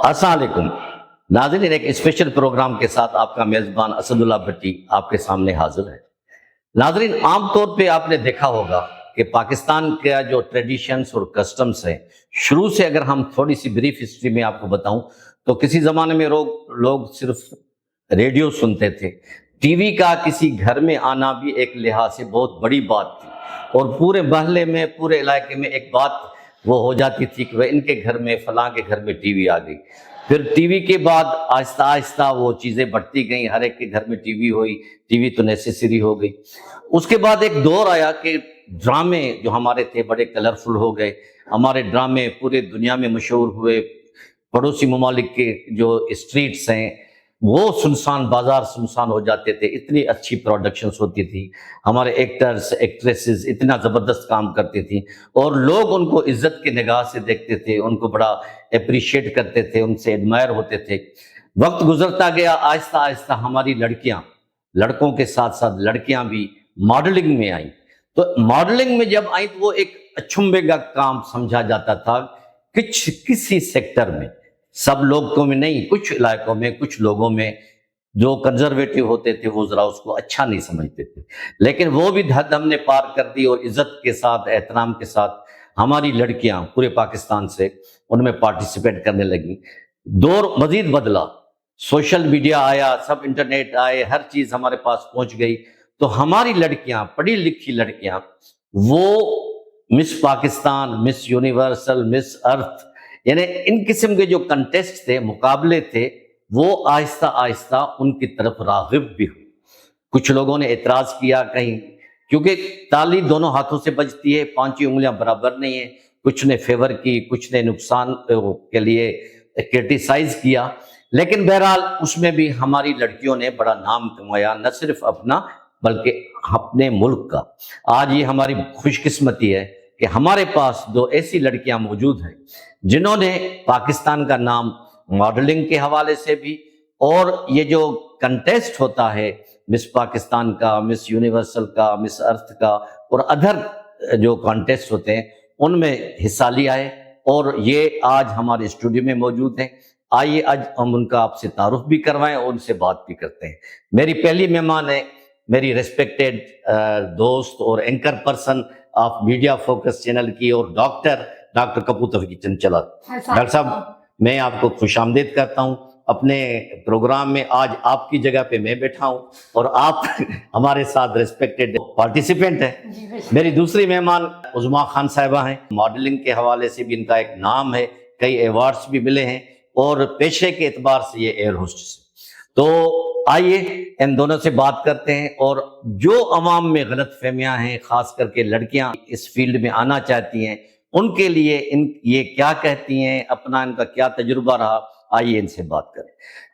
السلام علیکم ناظرین، ایک اسپیشل پروگرام کے ساتھ آپ کا میزبان اسد اللہ بھٹی آپ کے سامنے حاضر ہے۔ ناظرین، عام طور پہ آپ نے دیکھا ہوگا کہ پاکستان کا جو ٹریڈیشنز اور کسٹمز ہیں، شروع سے اگر ہم تھوڑی سی بریف ہسٹری میں آپ کو بتاؤں تو کسی زمانے میں لوگ صرف ریڈیو سنتے تھے۔ ٹی وی کا کسی گھر میں آنا بھی ایک لحاظ سے بہت بڑی بات تھی، اور پورے محلے میں، پورے علاقے میں ایک بات وہ ہو جاتی تھی کہ وہ ان کے گھر میں، فلاں کے گھر میں ٹی وی آ گئی۔ پھر ٹی وی کے بعد آہستہ آہستہ وہ چیزیں بڑھتی گئیں، ہر ایک کے گھر میں ٹی وی ہوئی، ٹی وی تو نیسیسری ہو گئی۔ اس کے بعد ایک دور آیا کہ ڈرامے جو ہمارے تھے بڑے کلرفل ہو گئے، ہمارے ڈرامے پورے دنیا میں مشہور ہوئے، پڑوسی ممالک کے جو اسٹریٹس ہیں وہ سنسان، بازار سنسان ہو جاتے تھے، اتنی اچھی پروڈکشنز ہوتی تھی، ہمارے ایکٹرز ایکٹریسز اتنا زبردست کام کرتے تھے، اور لوگ ان کو عزت کی نگاہ سے دیکھتے تھے، ان کو بڑا اپریشیٹ کرتے تھے، ان سے ایڈمائر ہوتے تھے۔ وقت گزرتا گیا، آہستہ آہستہ ہماری لڑکیاں، لڑکوں کے ساتھ ساتھ لڑکیاں بھی ماڈلنگ میں آئیں۔ تو ماڈلنگ میں جب آئیں تو وہ ایک اچھمبے کا کام سمجھا جاتا تھا، کسی سیکٹر میں، سب لوگوں میں نہیں، کچھ علاقوں میں، کچھ لوگوں میں جو کنزرویٹو ہوتے تھے وہ ذرا اس کو اچھا نہیں سمجھتے تھے، لیکن وہ بھی حد ہم نے پار کر دی، اور عزت کے ساتھ، احترام کے ساتھ ہماری لڑکیاں پورے پاکستان سے ان میں پارٹیسپیٹ کرنے لگیں۔ دور مزید بدلا، سوشل میڈیا آیا، سب انٹرنیٹ آئے، ہر چیز ہمارے پاس پہنچ گئی، تو ہماری لڑکیاں، پڑھی لکھی لڑکیاں، وہ مس پاکستان، مس یونیورسل، مس ارتھ، یعنی ان قسم کے جو کنٹیسٹ تھے، مقابلے تھے، وہ آہستہ آہستہ ان کی طرف راغب بھی ہوئے۔ کچھ لوگوں نے اعتراض کیا کہیں، کیونکہ تالی دونوں ہاتھوں سے بجتی ہے، پانچوں انگلیاں برابر نہیں ہیں، کچھ نے فیور کی، کچھ نے نقصان کے لیے کرٹیسائز کیا، لیکن بہرحال اس میں بھی ہماری لڑکیوں نے بڑا نام کمایا، نہ صرف اپنا بلکہ اپنے ملک کا۔ آج یہ ہماری خوش قسمتی ہے کہ ہمارے پاس دو ایسی لڑکیاں موجود ہیں جنہوں نے پاکستان کا نام ماڈلنگ کے حوالے سے بھی، اور یہ جو کنٹیسٹ ہوتا ہے مس پاکستان کا، مس یونیورسل کا، مس ارتھ کا، اور ادر جو کانٹیسٹ ہوتے ہیں ان میں حصہ لیا ہے، اور یہ آج ہمارے اسٹوڈیو میں موجود ہیں۔ آئیے آج ہم ان کا آپ سے تعارف بھی کروائیں اور ان سے بات بھی کرتے ہیں۔ میری پہلی مہمان ہے میری ریسپیکٹڈ دوست اور anchor person of media focus channel کی، اور ڈاکٹر کپور توفیق چنچلا۔ ڈاکٹر صاحب، میں آپ کو خوش آمدید کرتا ہوں اپنے پروگرام میں۔ آج آپ کی جگہ پہ میں بیٹھا ہوں اور آپ ہمارے ساتھ ریسپیکٹڈ پارٹیسپینٹ ہیں۔ میری دوسری مہمان عظما خان صاحبہ ہیں، ماڈلنگ کے حوالے سے بھی ان کا ایک نام ہے، کئی ایوارڈز بھی ملے ہیں، اور پیشے کے اعتبار سے یہ ایئر ہوسٹس۔ تو آئیے ان دونوں سے بات کرتے ہیں، اور جو عوام میں غلط فہمیاں ہیں، خاص کر کے لڑکیاں اس فیلڈ میں آنا چاہتی ہیں، ان کے لیے یہ کیا کہتی ہیں، اپنا ان کا کیا تجربہ رہا، آئیے ان سے بات کریں۔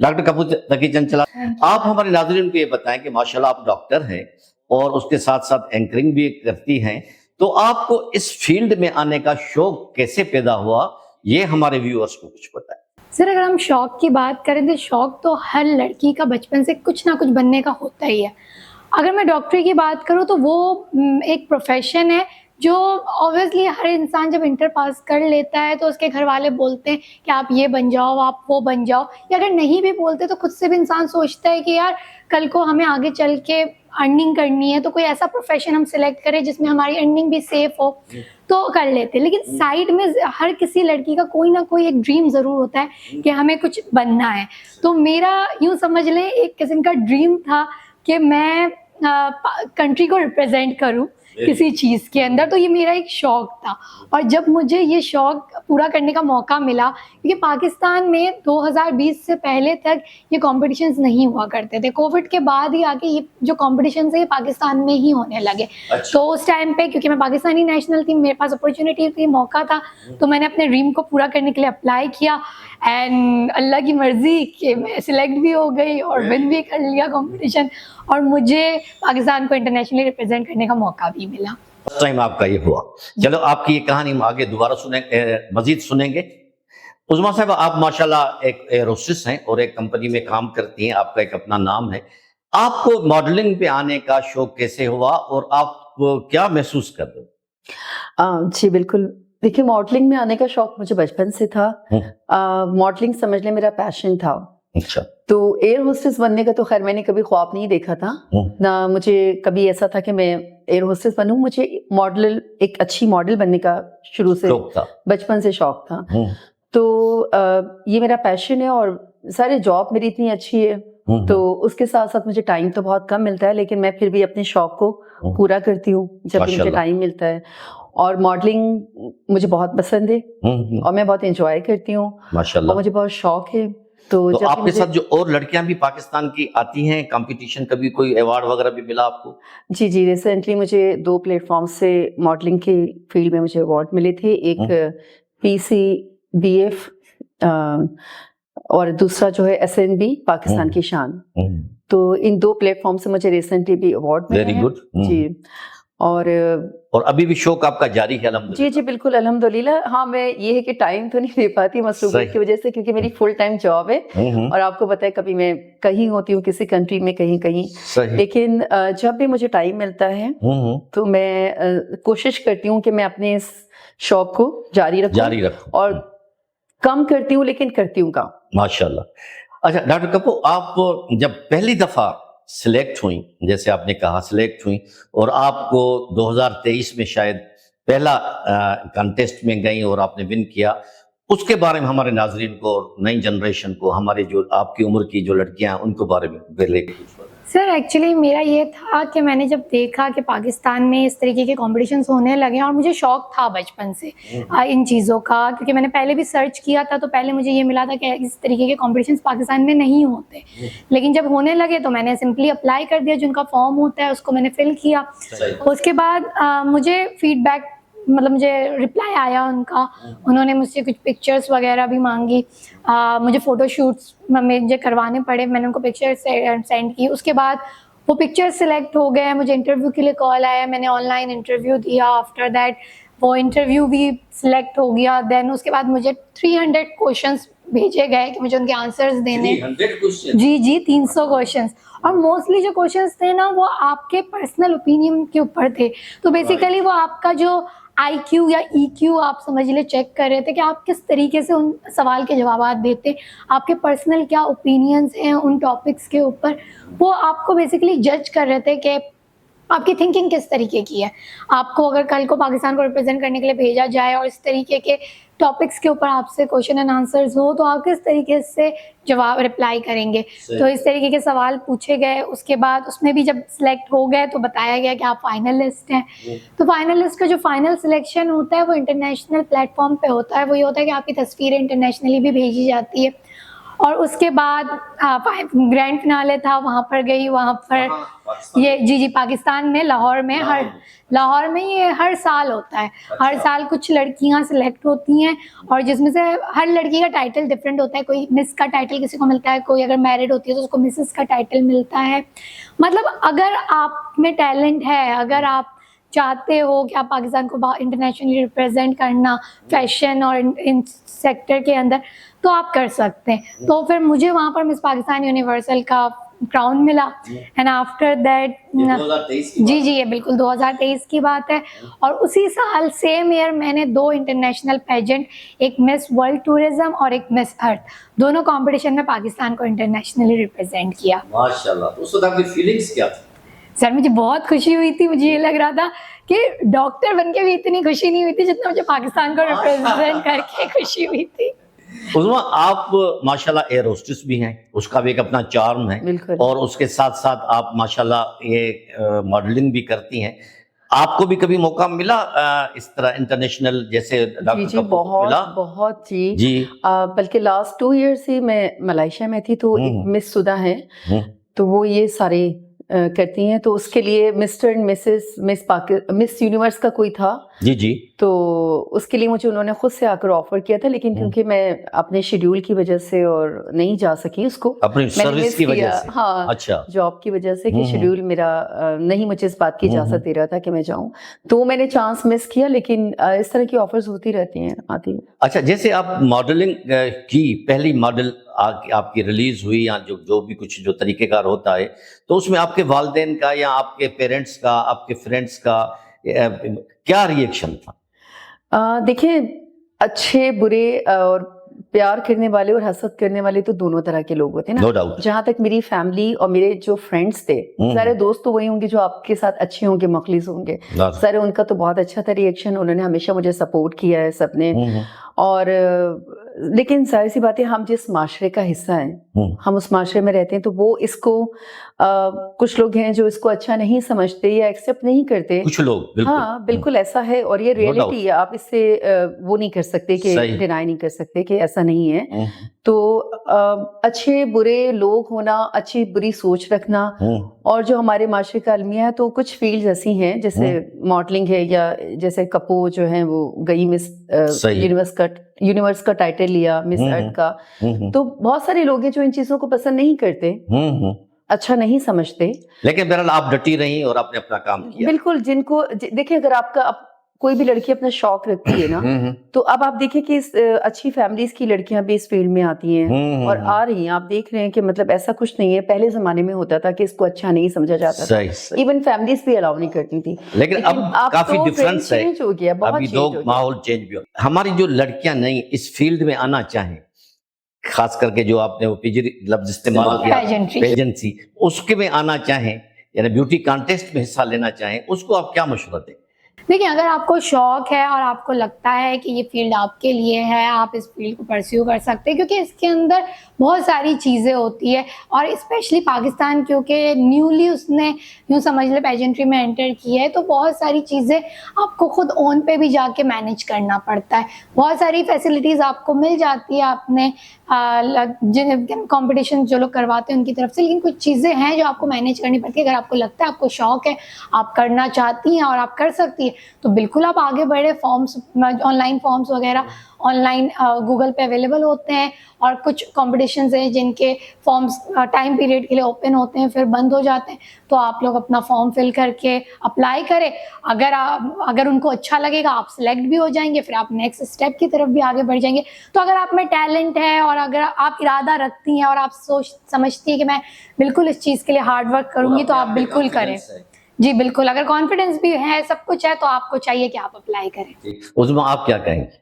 ڈاکٹر کپور توفیق چنچلا، آپ ہمارے ناظرین کو یہ بتائیں کہ ماشاءاللہ آپ ڈاکٹر ہیں اور اس کے ساتھ ساتھ اینکرنگ بھی کرتی ہیں، تو آپ کو اس فیلڈ میں آنے کا شوق کیسے پیدا ہوا، یہ ہمارے ویورز کو کچھ بتائیں۔ سر، اگر ہم شوق کی بات کریں تو شوق تو ہر لڑکی کا بچپن سے کچھ نہ کچھ بننے کا ہوتا ہی ہے۔ اگر میں ڈاکٹری کی بات کروں تو وہ ایک پروفیشن ہے جو اوبویسلی ہر انسان جب انٹر پاس کر لیتا ہے تو اس کے گھر والے بولتے ہیں کہ آپ یہ بن جاؤ، آپ وہ بن جاؤ، یا اگر نہیں بھی بولتے تو خود سے بھی انسان سوچتا ہے کہ یار کل کو ہمیں آگے چل کے ارننگ کرنی ہے تو کوئی ایسا پروفیشن ہم سلیکٹ کریں جس میں ہماری ارننگ بھی سیف ہو، تو کر لیتے۔ لیکن سائڈ میں ہر کسی لڑکی کا کوئی نہ کوئی ایک ڈریم ضرور ہوتا ہے کہ ہمیں کچھ بننا ہے۔ تو میرا یوں سمجھ لیں ایک قسم کا ڈریم تھا کہ میں کنٹری کو ریپرزینٹ کروں کسی چیز کے اندر، تو یہ میرا ایک شوق تھا۔ اور جب مجھے یہ شوق پورا کرنے کا موقع ملا، کیونکہ پاکستان میں 2020 سے پہلے تک یہ کمپٹیشنز نہیں ہوا کرتے تھے، کووڈ کے بعد ہی آ کے یہ جو کمپٹیشنز ہیں یہ پاکستان میں ہی ہونے لگے۔ تو اس ٹائم پہ کیونکہ میں پاکستانی نیشنل تھی، میرے پاس اپرچونیٹی تھی، موقع تھا، تو میں نے اپنے ڈریم کو پورا کرنے کے لیے اپلائی کیا، اینڈ اللہ کی مرضی کہ میں سلیکٹ بھی ہو گئی اور ون بھی کر لیا کمپٹیشن، اور مجھے پاکستان کو انٹرنیشنلی ریپرزینٹ کرنے کا موقع بھی ملا۔ فرسٹ ٹائم آپ کا یہ ہوا۔ چلو آپ کی یہ کہانی ہم آگے دوبارہ مزید سنیں گے۔ عظما صاحب، آپ ماشاءاللہ ایک ایئر ہوسٹس ہیں اور ایک کمپنی میں کام کرتی ہیں، آپ کا ایک اپنا نام ہے۔ آپ کو ماڈلنگ پہ آنے کا شوق کیسے ہوا اور آپ کیا محسوس کر رہے ہیں؟ جی بالکل، देखिए मॉडलिंग में आने का शौक मुझे बचपन से था। मॉडलिंग समझ लें मेरा पैशन था। अच्छा। तो एयर होस्टेस बनने का तो खैर मैंने कभी ख्वाब नहीं देखा था, ना मुझे कभी ऐसा था कि मैं एयर होस्टेस बनूं। मुझे मॉडल, एक अच्छी मॉडल बनने का शुरू से शौक था। बचपन से शौक था। तो ये मेरा पैशन है और सारे जॉब मेरी इतनी अच्छी है तो उसके साथ साथ मुझे टाइम तो बहुत कम मिलता है, लेकिन मैं फिर भी अपने शौक को पूरा करती हूँ जब भी मुझे माशाल्लाह। टाइम मिलता है। और मॉडलिंग मुझे बहुत पसंद है और मैं बहुत एंजॉय करती हूँ और माशाल्लाह। मुझे बहुत शौक है। तो तो जब भी आपके मुझे, साथ जो और लड़कियां भी पाकिस्तान की आती हैं कंपटीशन, कभी कोई अवार्ड वगैरह भी मिला आपको? जी जी, रिसेंटली मुझे 2 प्लेटफॉर्म से मॉडलिंग की फील्ड में मुझे अवार्ड मिले थे। एक PCBF और दूसरा जो है SNB पाकिस्तान की शान। तो इन 2 प्लेटफॉर्म से मुझे रिसेंटली भी अवार्ड मिले वेरी हैं। गुड। जी। और अभी भी शौक आपका जारी है जी अल्हम्दुलिल्लाह? जी बिल्कुल अल्हम्दुलिल्लाह। हाँ, मैं ये है कि टाइम तो नहीं दे पाती मसरूफियत सही। की वजह से, क्योंकि मेरी फुल टाइम जॉब है और आपको पता है कभी मैं कहीं होती हूँ किसी कंट्री में, कहीं कहीं। सही। लेकिन जब भी मुझे टाइम मिलता है तो मैं कोशिश करती हूँ कि मैं अपने इस शौक को जारी जारी रखूं रखो। और कम करती हूँ लेकिन करती हूँ काम। माशाल्लाह। अच्छा डॉक्टर कपूर, आप जब पहली दफा सिलेक्ट हुई, जैसे आपने कहा सिलेक्ट हुई, और आपको 2023 में शायद पहला कंटेस्ट में गई और आपने विन किया, उसके बारे में हमारे नाजरीन को, नई जनरेशन को, हमारे जो आपकी उम्र की जो लड़कियां हैं उनको बारे में पहले कुछ बताएं। सर एक्चुअली मेरा ये था कि मैंने जब देखा कि पाकिस्तान में इस तरीके के कॉम्पिटिशन्स होने लगे और मुझे शौक था बचपन से इन चीज़ों का, क्योंकि मैंने पहले भी सर्च किया था तो पहले मुझे ये मिला था कि इस तरीके के कॉम्पिटिशन्स पाकिस्तान में नहीं होते, लेकिन जब होने लगे तो मैंने सिंपली अप्लाई कर दिया, जिनका फॉर्म होता है उसको मैंने फिल किया। उसके बाद मुझे फीडबैक, मतलब मुझे रिप्लाई आया उनका, उन्होंने मुझसे कुछ पिक्चर्स वगैरह भी मांगी, मुझे फ़ोटो शूट्स मुझे करवाने पड़े, मैंने उनको पिक्चर सेंड की। उसके बाद वो पिक्चर सिलेक्ट हो गए, मुझे इंटरव्यू के लिए कॉल आया, मैंने ऑनलाइन इंटरव्यू दिया। आफ्टर दैट वो इंटरव्यू भी सिलेक्ट हो गया। देन उसके बाद मुझे 300 क्वेश्चंस भेजे गए कि मुझे उनके आंसर्स देने। 300 क्वेश्चन? जी 300 क्वेश्चंस, और मोस्टली जो क्वेश्चंस थे ना वो आपके पर्सनल ओपिनियन के ऊपर थे। तो बेसिकली वो आपका जो IQ या EQ आप समझ ले चेक कर रहे थे कि आप किस तरीके से उन सवाल के जवाब देते, आपके पर्सनल क्या ओपिनियंस हैं उन टॉपिक्स के ऊपर, वो आपको बेसिकली जज कर रहे थे कि आपकी थिंकिंग किस तरीके की है। आपको अगर कल को पाकिस्तान को रिप्रेजेंट करने के लिए भेजा जाए और इस तरीके के टॉपिक्स के ऊपर आपसे क्वेश्चन एंड आंसर्स हो तो आप किस तरीके से जवाब रिप्लाई करेंगे। तो इस तरीके के सवाल पूछे गए। उसके बाद उसमें भी जब सिलेक्ट हो गए तो बताया गया कि आप फाइनलिस्ट हैं। तो फाइनलिस्ट का जो फाइनल सिलेक्शन होता है वो इंटरनेशनल प्लेटफॉर्म पे होता है। वो ये होता है कि आपकी तस्वीरें इंटरनेशनली भी भेजी जाती है। और उसके बाद ग्रैंड फिनाले था, वहाँ पर गई। वहाँ पर ये जी पाकिस्तान में लाहौर में, लाहौर में ये हर साल होता है। हर साल कुछ लड़कियां सिलेक्ट होती हैं और जिसमें से हर लड़की का टाइटल डिफरेंट होता है। कोई मिस का टाइटल किसी को मिलता है, कोई अगर मैरिड होती है तो उसको मिसेस का टाइटल मिलता है। मतलब अगर आप में टैलेंट है, अगर आप चाहते हो कि आप पाकिस्तान को इंटरनेशनली रिप्रेजेंट करना फैशन और इन सेक्टर के अंदर, तो आप कर सकते हैं। तो फिर मुझे वहाँ पर मिस पाकिस्तान यूनिवर्सल का क्राउन मिला। एंड आफ्टर दैट जी ये बिल्कुल 2023 की बात है। और उसी साल सेम ईयर मैंने 2 इंटरनेशनल पेजेंट, एक मिस वर्ल्ड टूरिज्म और एक मिस अर्थ, दोनों कंपटीशन में पाकिस्तान को इंटरनेशनली रिप्रेजेंट किया। माशाल्लाह। तो उस वक्त आपकी फीलिंग्स क्या थी? सर मुझे बहुत खुशी हुई थी। मुझे ये लग रहा था कि डॉक्टर बनके भी इतनी खुशी नहीं हुई थी जितना मुझे पाकिस्तान को रिप्रेजेंट करके खुशी हुई थी। उज़मा, आप माशाल्लाह एयर होस्टेस भी हैं, उसका भी एक अपना चार्म है, बिल्कुल। और उसके साथ साथ आप माशाल्लाह ये मॉडलिंग भी करती हैं। आपको भी कभी मौका मिला इस तरह इंटरनेशनल जैसे डॉक्टर जी कपूर को मिला? बहुत जी जी। बल्कि लास्ट 2 ईयर से मैं मलेशिया में थी, तो एक मिस सुधा है, तो वो ये सारे करती हैं। तो उसके लिए mister and Mrs miss universe का कोई था जी, तो उसके लिए मुझे उन्होंने खुद से आकर ऑफर किया था, लेकिन क्योंकि मैं अपने शेड्यूल की वजह से और नहीं जा सकी उसको, अपनी सर्विस की वजह से। हाँ, अच्छा। जॉब की वजह से कि शेड्यूल मेरा नहीं मुझे इस बात की इजाजत दे रहा था कि मैं जाऊं, तो मैंने चांस मिस किया। लेकिन इस तरह की ऑफर्स होती रहती हैं, आती हैं। अच्छा, जैसे आप मॉडलिंग की पहली मॉडल आपकी रिलीज हुई, या जो भी कुछ जो तरीकेकार होता है, तो उसमें आपके वालिदैन का या आपके पेरेंट्स का, आपके फ्रेंड्स का क्या रिएक्शन था? देखिए, अच्छे बुरे और प्यार करने वाले और हसद करने वाले तो दोनों तरह के लोग होते हैं ना। No doubt. जहाँ तक मेरी फैमिली और मेरे जो फ्रेंड्स थे, सारे दोस्त तो वही होंगे जो आपके साथ अच्छे होंगे, मखलिस होंगे। सारे उनका तो बहुत अच्छा था रिएक्शन, उन्होंने हमेशा मुझे सपोर्ट किया है सबने। और लेकिन जाहिर सी बात है, हम जिस माशरे का हिस्सा हैं, हम उस माशरे में रहते हैं, तो वो इसको कुछ लोग हैं जो इसको अच्छा नहीं समझते या एक्सेप्ट नहीं करते। कुछ लोग, बिल्कुल। हाँ, बिल्कुल ऐसा है, और ये रियलिटी है, आप इससे वो नहीं कर सकते कि डिनाई नहीं कर सकते कि ऐसा नहीं है। तो अच्छे बुरे लोग होना, अच्छी बुरी सोच रखना, और जो हमारे माशरे का अलमिया है, तो कुछ फील्ड्स ऐसी हैं जैसे मॉडलिंग है, या जैसे कपो जो है वो गई मिस यूनिवर्स का टाइटल लिया, मिस अर्थ का। तो बहुत सारे लोग हैं जो इन चीजों को पसंद नहीं करते, अच्छा नहीं समझते, लेकिन बहरहाल आप डटी रही और आपने अपना काम किया। बिल्कुल। जिनको देखिए, अगर आपका कोई भी लड़की अपना शौक रखती है ना, तो अब आप देखिए कि अच्छी फैमिलीज की लड़कियां भी इस फील्ड में आती हैं और आ रही हैं। आप देख रहे हैं कि मतलब ऐसा कुछ नहीं है, पहले जमाने में होता था कि इसको अच्छा नहीं समझा जाता था, इवन फैमिलीज भी अलाउ नहीं करती थी। लेकिन अब काफी तो डिफरेंस है, चेंज हो गया, बहुत अभी चेंज हो गया। माहौल चेंज भी हो। हमारी जो लड़कियां नई इस फील्ड में आना चाहें, खास करके जो आपने वो पीजी लफ्ज इस्तेमाल किया, पेजेंसी, उसके में आना चाहें, यानी ब्यूटी कॉन्टेस्ट में हिस्सा लेना चाहें, उसको आप क्या मशवरा दें? देखिए, अगर आपको शौक है और आपको लगता है कि ये फील्ड आपके लिए है, आप इस फील्ड को परस्यू कर सकते हैं, क्योंकि इसके अंदर बहुत सारी चीज़ें होती है। और स्पेशली पाकिस्तान क्योंकि न्यूली उसने यूँ समझ ले पेजेंट्री में एंटर की है, तो बहुत सारी चीज़ें आपको खुद ओन पे भी जाके मैनेज करना पड़ता है। बहुत सारी फैसिलिटीज़ आपको मिल जाती है आपने जिन कॉम्पिटिशन जो लोग करवाते हैं उनकी तरफ से, लेकिन कुछ चीज़ें हैं जो आपको मैनेज करनी पड़ती है। अगर आपको लगता है, आपको शौक है, आप करना चाहती हैं और आप कर सकती हैं, तो बिल्कुल आप आगे बढ़े। फॉर्म्स, ऑनलाइन फॉर्म्स वगैरह ऑनलाइन गूगल पे अवेलेबल होते हैं, और कुछ कॉम्पिटिशन्स हैं जिनके फॉर्म्स टाइम पीरियड के लिए ओपन होते हैं, फिर बंद हो जाते हैं। तो आप लोग अपना फॉर्म फिल करके अप्लाई करें। अगर उनको अच्छा लगेगा, आप सिलेक्ट भी हो जाएंगे, फिर आप नेक्स्ट स्टेप की तरफ भी आगे बढ़ जाएंगे। तो अगर आप में टैलेंट है और अगर आप इरादा रखती हैं और आप समझती हैं कि मैं बिल्कुल इस चीज़ के लिए हार्ड वर्क करूँगी, तो आप बिल्कुल करें। जी बिल्कुल, अगर कॉन्फिडेंस भी है, सब कुछ है, तो आपको चाहिए कि आप अप्लाई करें। उस्मा, आप क्या कहेंगे?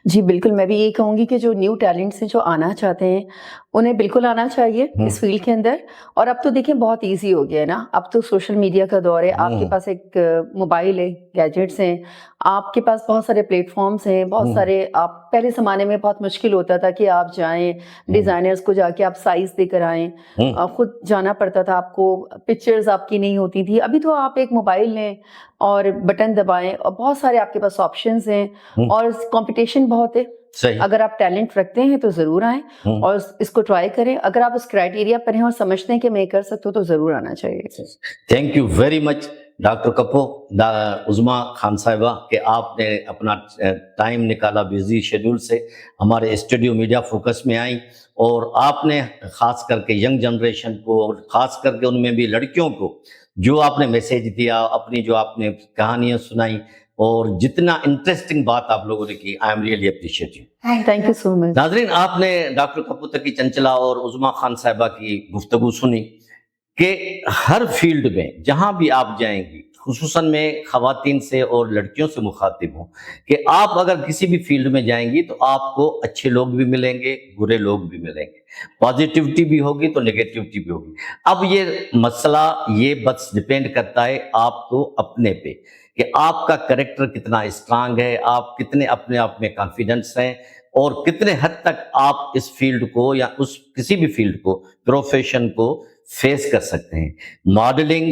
जी बिल्कुल, मैं भी यही कहूँगी कि जो न्यू टैलेंट्स हैं, जो आना चाहते हैं, उन्हें बिल्कुल आना चाहिए इस फील्ड के अंदर। और अब तो देखिए बहुत इजी हो गया है ना, अब तो सोशल मीडिया का दौर है, आपके पास एक मोबाइल है, गैजेट्स हैं, आपके पास बहुत सारे प्लेटफॉर्म्स हैं, बहुत सारे। आप पहले ज़माने में बहुत मुश्किल होता था कि आप जाएं डिज़ाइनर्स को जाके आप साइज़ देकर आएँ, खुद जाना पड़ता था आपको, पिक्चर्स आपकी नहीं होती थी। अभी तो आप एक मोबाइल लें और बटन दबाएं और बहुत सारे आपके पास ऑप्शंस हैं, और कंपटीशन बहुत है। सही। अगर आप टैलेंट रखते हैं तो ज़रूर आएँ और इसको ट्राई करें। अगर आप उस क्राइटेरिया पर हैं और समझते हैं कि मैं कर सकता हूँ, तो ज़रूर आना चाहिए। Thank you very much doctor कपो, उज़मा खान साहिबा, कि आपने अपना टाइम निकाला बिजी शेड्यूल से, हमारे स्टूडियो मीडिया फोकस में आई, और आपने ख़ास करके यंग जनरेशन को, और ख़ास करके उनमें भी लड़कियों को, जो आपने मैसेज दिया, अपनी जो आपने कहानियाँ सुनाई, और जितना इंटरेस्टिंग बात आप लोगों ने की, I am really appreciative. Thank you so much. नाज़रीन, आपने डॉक्टर कपो तकी चंचला और उज़मा खान साहिबा की गुफ्तगू सुनी कि हर फील्ड में जहाँ भी आप जाएंगी, खुसूसन में ख़वातीन से और लड़कियों से मुखातिब हूँ, कि आप अगर किसी भी फील्ड में जाएंगी तो आपको अच्छे लोग भी मिलेंगे, बुरे लोग भी मिलेंगे, पॉजिटिविटी भी होगी तो नेगेटिविटी भी होगी। अब ये मसला ये बस डिपेंड करता है आपको अपने पे, कि आपका कैरेक्टर कितना स्ट्रांग है, आप कितने अपने आप में कॉन्फिडेंस हैं, और कितने हद तक आप इस फील्ड को या उस किसी भी फील्ड को, प्रोफेशन को फेस कर सकते हैं। मॉडलिंग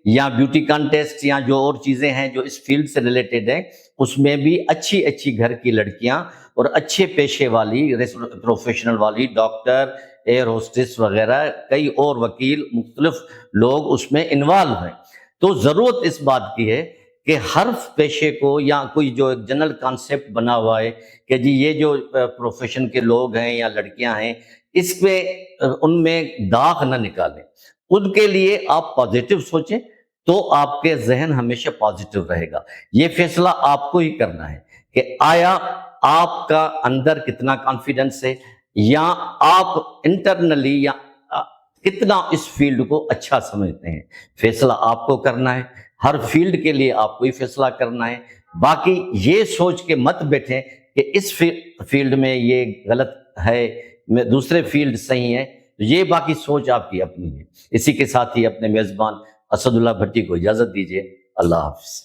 या ब्यूटी कॉन्टेस्ट या जो और चीज़ें हैं जो इस फील्ड से रिलेटेड हैं, उसमें भी अच्छी अच्छी घर की लड़कियां और अच्छे पेशे वाली, प्रोफेशनल वाली, डॉक्टर, एयर होस्टेस वगैरह, कई और वकील, मुख्तलिफ लोग उसमें इन्वॉल्व हैं। तो ज़रूरत इस बात की है कि हर पेशे को, या कोई जो एक जनरल कॉन्सेप्ट बना हुआ है कि जी ये जो प्रोफेशन के लोग हैं या लड़कियां हैं, इसमें उनमें दाग न निकालें। उनके लिए आप पॉजिटिव सोचें तो आपके जहन हमेशा पॉजिटिव रहेगा। ये फैसला आपको ही करना है कि आया आपका अंदर कितना कॉन्फिडेंस है, या आप इंटरनली या कितना इस फील्ड को अच्छा समझते हैं। फैसला आपको करना है, हर फील्ड के लिए आपको ही फैसला करना है। باقی یہ سوچ کے مت بیٹھیں کہ اس فیلڈ میں یہ غلط ہے، دوسرے فیلڈ صحیح ہیں، یہ باقی سوچ آپ کی اپنی ہے۔ اسی کے ساتھ ہی اپنے میزبان اسد اللہ بھٹی کو اجازت دیجیے۔ اللہ حافظ۔